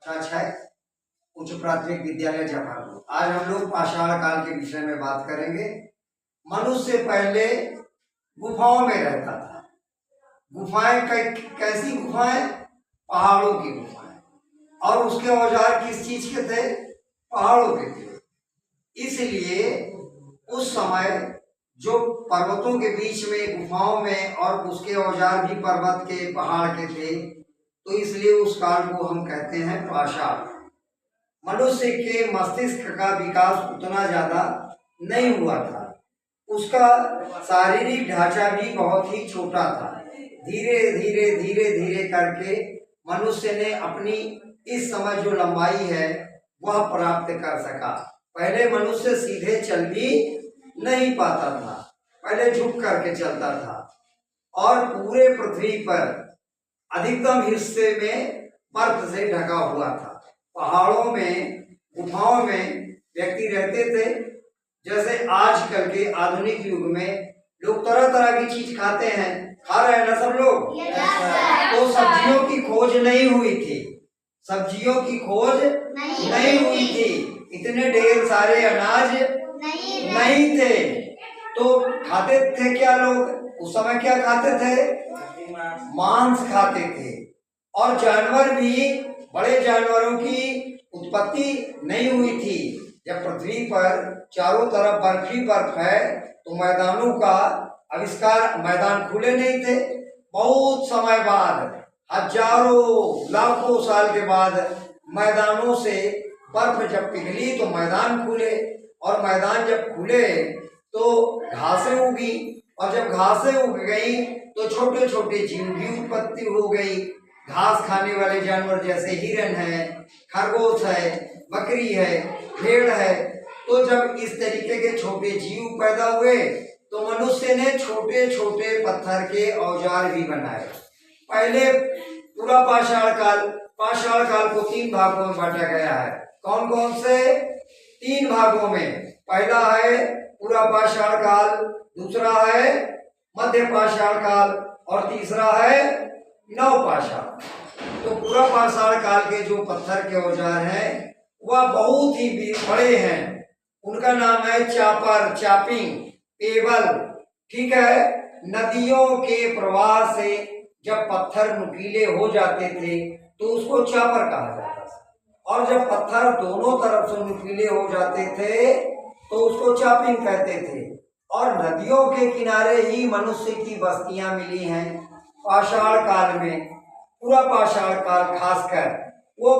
कक्षा 6 उच्च प्राथमिक विद्यालय जफरपुर। आज हम लोग पाषाण काल के विषय में बात करेंगे। मनुष्य पहले गुफाओं में रहता था। गुफाएं कैसी गुफाएं? पहाड़ों की गुफाएं। और उसके औजार किस चीज के थे? पहाड़ों के थे। इसलिए उस समय जो पर्वतों के बीच में गुफाओं में और उसके औजार भी पर्वत के पहाड़ के थे, तो इसलिए उस काल को हम कहते हैं पाषाण। मनुष्य के मस्तिष्क का विकास उतना ज्यादा नहीं हुआ था। उसका शारीरिक ढांचा भी बहुत ही छोटा था। धीरे धीरे करके मनुष्य ने अपनी इस समय जो लंबाई है वह प्राप्त कर सका। पहले मनुष्य सीधे चल भी नहीं पाता था, पहले झुक करके चलता था और पूरे पृथ्वी पर अधिकतम हिस्से में बर्फ से ढका हुआ था। पहाड़ों में गुफाओं में व्यक्ति रहते थे। जैसे आजकल के आधुनिक युग में लोग तरह तरह की चीज खाते हैं, खा रहे हैं ना सब लोग। तो सब्जियों की खोज नहीं हुई थी, सब्जियों की खोज नहीं हुई थी। इतने ढेर सारे अनाज नहीं थे। तो खाते थे क्या लोग? उस समय क्या खाते थे? मांस खाते थे। और जानवर भी, बड़े जानवरों की उत्पत्ति नहीं हुई थी। जब पृथ्वी पर चारों तरफ बर्फ ही बर्फ है तो मैदानों का आविष्कार, मैदान खुले नहीं थे। बहुत समय बाद, हजारों लाखों साल के बाद मैदानों से बर्फ जब पिघली तो मैदान खुले, और मैदान जब खुले तो घासें उगी, और जब घासें उग गई तो छोटे छोटे जीव की उत्पत्ति हो गई। घास खाने वाले जानवर जैसे हिरन है, खरगोश है, बकरी है, भेड़ है। तो जब इस तरीके के छोटे जीव पैदा हुए तो मनुष्य ने छोटे छोटे पत्थर के औजार भी बनाए। पहले पूरा पाषाण काल को 3 भागों में बांटा गया है। कौन कौन से? 3 भागों में। पहला है पूरा पाषाण काल, दूसरा है मध्य पाषाण काल और तीसरा है नव पाषाण। तो पूरा पाषाण काल के जो पत्थर के औजार हैं वह बहुत ही बड़े हैं। उनका नाम है चापर, चापिंग, पेबल। ठीक है। नदियों के प्रवाह से जब पत्थर नुकीले हो जाते थे तो उसको चापर कहा जाता था, और जब पत्थर दोनों तरफ से नुकीले हो जाते थे तो उसको चापिंग कहते थे। और नदियों के किनारे ही मनुष्य की बस्तियां मिली हैं पाषाण काल में। पूरा पाषाण काल खासकर वो